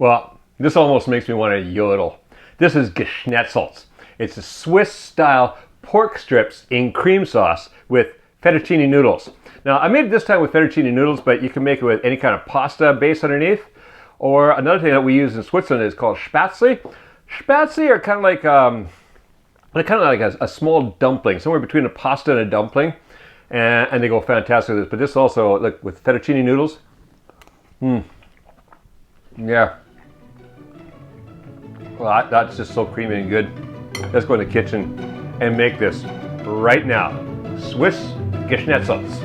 Well, this almost makes me want to yodel. This is Geschnetzeltes. It's a Swiss-style pork strips in cream sauce with fettuccine noodles. Now, I made it this time with fettuccine noodles, but you can make it with any kind of pasta base underneath. Or another thing that we use in Switzerland is called Spätzle. Spätzle are kind of like a small dumpling, somewhere between a pasta and a dumpling, and they go fantastic with this. But this also, look, with fettuccine noodles. Yeah. Well, that's just so creamy and good. Let's go in the kitchen and make this right now. Swiss Gechnetzeltes.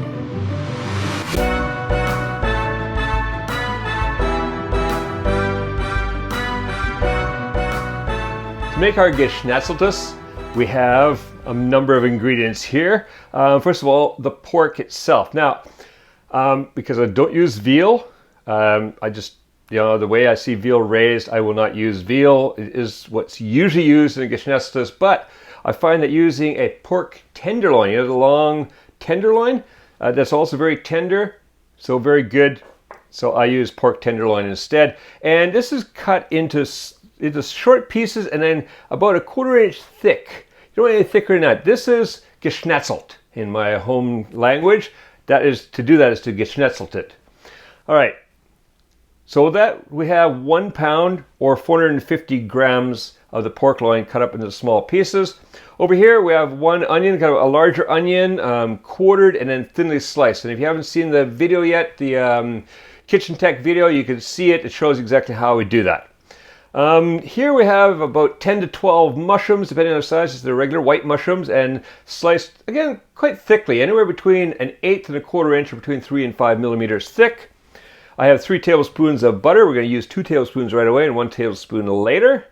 To make our Geschnetzeltes, we have a number of ingredients here. First of all, the pork itself. Now, because I don't use veal, I just, the way I see veal raised, I will not use veal. It is what's usually used in a Geschnetzeltes, but I find that using a pork tenderloin, the long tenderloin, that's also very tender, so very good. So I use pork tenderloin instead. And this is cut into short pieces and then about a 1/4 inch thick. You don't want any thicker than that. This is Geschnetzelt in my home language. To do that is to Gechnetzeltes it. All right. So with that, we have 1 pound or 450 grams of the pork loin cut up into small pieces. Over here, we have 1 onion, kind of a larger onion, quartered and then thinly sliced. And if you haven't seen the video yet, the Kitchen Tech video, you can see it. It shows exactly how we do that. Here we have about 10 to 12 mushrooms, depending on the size. They're regular white mushrooms and sliced, again, quite thickly, anywhere between 1/8 and 1/4 inch or between 3 and 5 millimeters thick. I have 3 tablespoons of butter. We're going to use 2 tablespoons right away and 1 tablespoon later.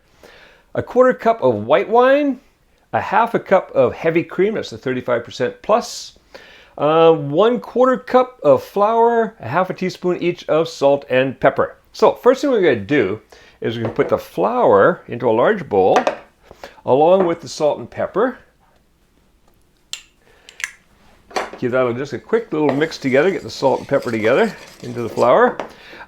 A 1/4 cup of white wine, a 1/2 cup of heavy cream, that's the 35% plus, 1/4 cup of flour, a 1/2 teaspoon each of salt and pepper. So first thing we're going to do is we're going to put the flour into a large bowl along with the salt and pepper. Give that just a quick little mix together, get the salt and pepper together into the flour.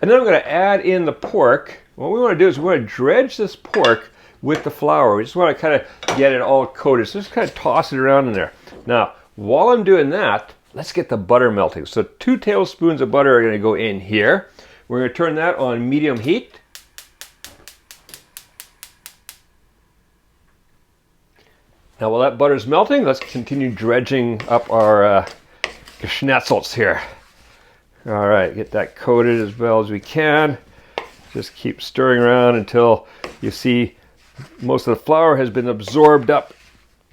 And then I'm going to add in the pork. What we want to do is we want to dredge this pork with the flour. We just want to kind of get it all coated. So just kind of toss it around in there. Now, while I'm doing that, let's get the butter melting. So 2 tablespoons of butter are going to go in here. We're going to turn that on medium heat. Now, while that butter's melting, let's continue dredging up our Geschnetzeltes here. All right, get that coated as well as we can. Just keep stirring around until you see most of the flour has been absorbed up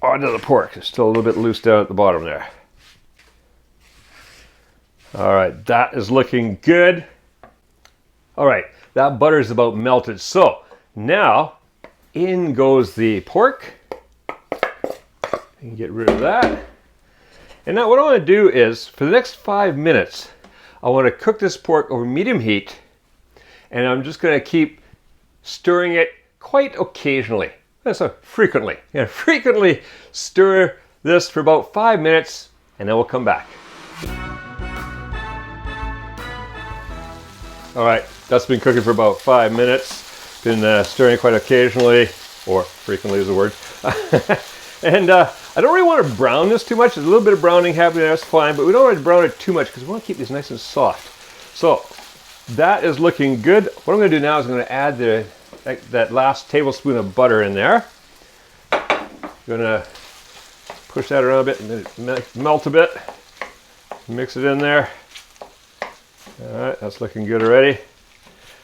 onto the pork. It's still a little bit loose down at the bottom there. All right, that is looking good. All right, that butter is about melted. So now in goes the pork. Get rid of that. And now what I want to do is, for the next 5 minutes, I want to cook this pork over medium heat, and I'm just going to keep stirring it quite occasionally. So frequently. Frequently stir this for about 5 minutes, and then we'll come back. All right, that's been cooking for about 5 minutes. Been stirring quite occasionally, or frequently is the word. And I don't really want to brown this too much. There's a little bit of browning happening there, that's fine, but we don't want to brown it too much because we want to keep these nice and soft. So that is looking good. What I'm going to do now is I'm going to add that last tablespoon of butter in there. I'm going to push that around a bit and then melt a bit. Mix it in there. All right, that's looking good already.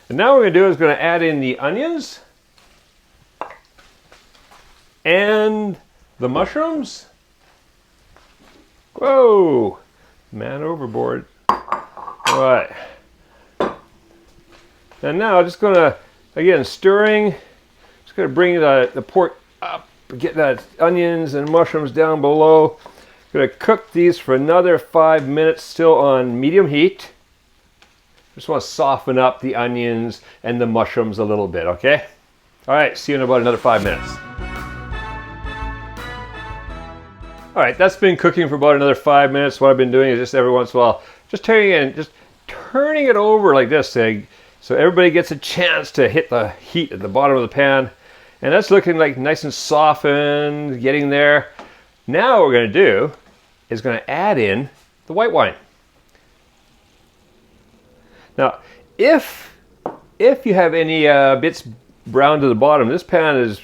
And now what we're going to do is going to add in the onions and the mushrooms. Whoa, man overboard. All right. And now I'm just gonna, again, stirring, just gonna bring the pork up, get that onions and mushrooms down below. Gonna cook these for another 5 minutes, still on medium heat. Just want to soften up the onions and the mushrooms a little bit, okay? All right, see you in about another 5 minutes. All right, that's been cooking for about another 5 minutes. What I've been doing is just every once in a while, just turning it over like this to So everybody gets a chance to hit the heat at the bottom of the pan. And that's looking like nice and softened, getting there. Now what we're going to do is going to add in the white wine. Now, if you have any bits brown to the bottom, this pan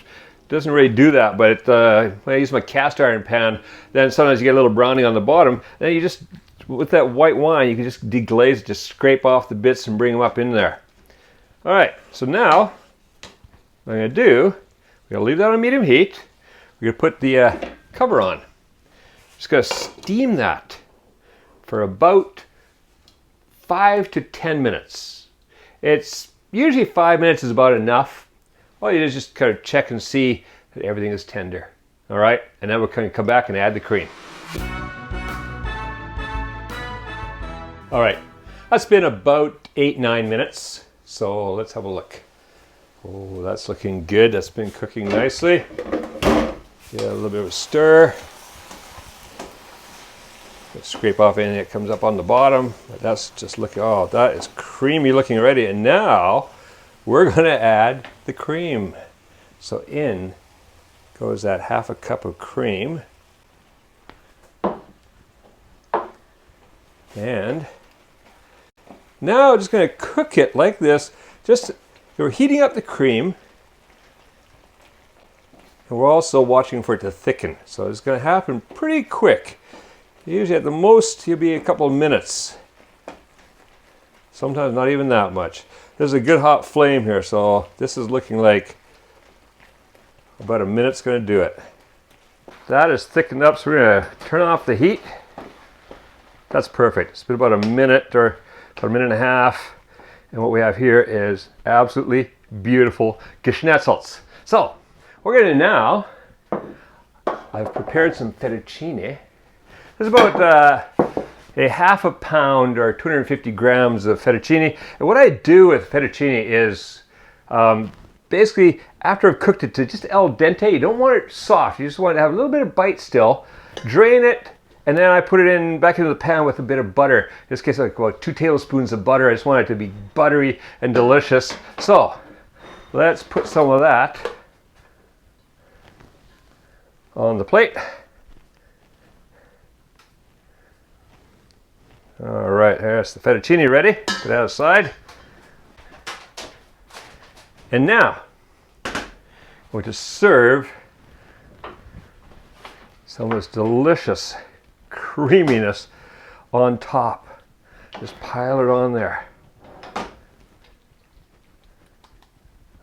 doesn't really do that. But when I use my cast iron pan, then sometimes you get a little browning on the bottom. Then you just, with that white wine, you can just deglaze it, just scrape off the bits and bring them up in there. All right, so now what I'm going to do, we're going to leave that on medium heat. We're going to put the cover on. Just going to steam that for about 5 to 10 minutes. It's usually 5 minutes is about enough. All you do is just kind of check and see that everything is tender. All right, and then we're going to come back and add the cream. All right, that's been about 8-9 minutes. So let's have a look. Oh, that's looking good. That's been cooking nicely. Give it a little bit of a stir. Let's scrape off anything that comes up on the bottom. But that's just looking, oh, that is creamy looking already. And now we're going to add the cream. So in goes that half a cup of cream. And now I'm just going to cook it like this. Just, we're heating up the cream. And we're also watching for it to thicken. So it's going to happen pretty quick. Usually at the most, you'll be a couple of minutes. Sometimes not even that much. There's a good hot flame here, so this is looking like about a minute's going to do it. That is thickened up, so we're going to turn off the heat. That's perfect. It's been about a minute or about a minute and a half. And what we have here is absolutely beautiful Geschnetzeltes. So, we're going to now, I've prepared some fettuccine. There's about a half a pound or 250 grams of fettuccine. And what I do with fettuccine is basically after I've cooked it to just al dente, you don't want it soft. You just want it to have a little bit of bite still. Drain it, and then I put it back into the pan with a bit of butter. In this case, like about 2 tablespoons of butter. I just want it to be buttery and delicious. So let's put some of that on the plate. All right, there's the fettuccine ready. Put that aside. And now, we're going to serve some of this delicious creaminess on top. Just pile it on there.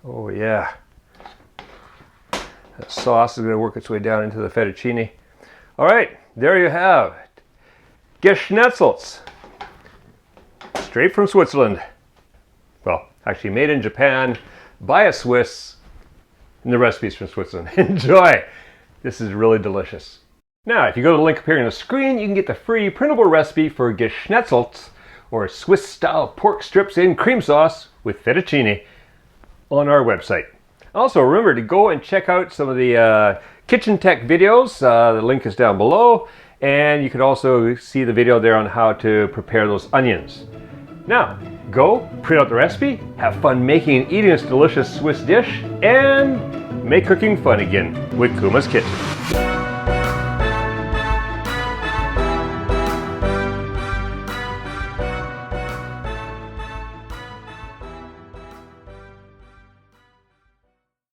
Oh yeah. That sauce is going to work its way down into the fettuccine. All right, there you have it. Geschnetzeltes. Straight from Switzerland. Well, actually made in Japan by a Swiss, and the recipe's from Switzerland. Enjoy! This is really delicious. Now, if you go to the link appearing on the screen, you can get the free printable recipe for Geschnetzeltes, or Swiss-style pork strips in cream sauce with fettuccine, on our website. Also, remember to go and check out some of the kitchen tech videos. The link is down below, and you can also see the video there on how to prepare those onions. Now, go, print out the recipe, have fun making and eating this delicious Swiss dish, and make cooking fun again with Kuma's Kitchen.